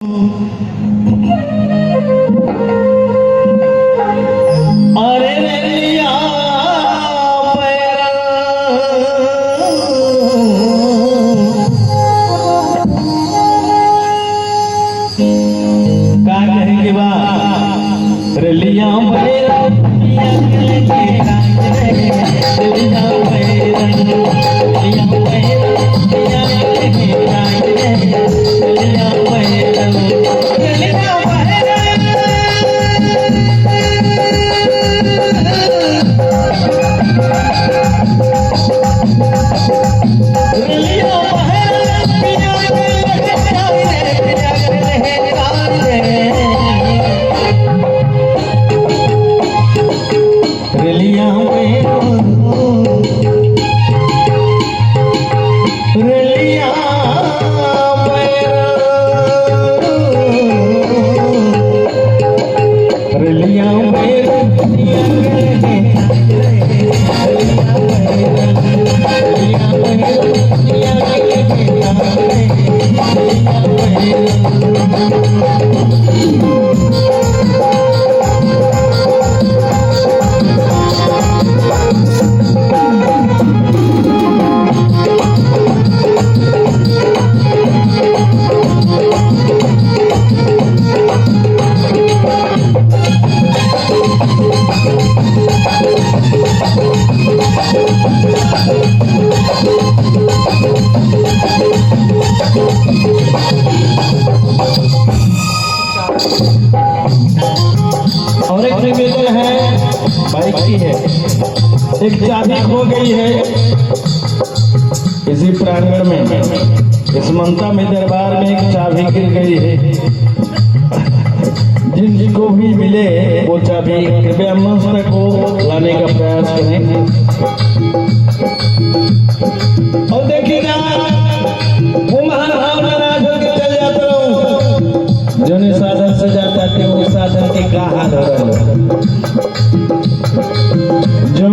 अरे रलिया का कहेंगे बा रलिया और एक निवेदन है, बाइक की है, एक चाबी खो गई है इसी प्रांगण में, इस ममता में दरबार में एक चाबी गिर गई है। जिनको भी मिले वो चाबी कृपया मंत्र को लाने का प्रयास करें। और देखिए ना, वो महान भावना राज के चल जाता हूँ जो साधन से जाता थे, वो साधन के का हाल हो रहा है जो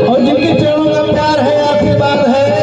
और जिनके चरणों का प्यार है, आशीर्वाद है,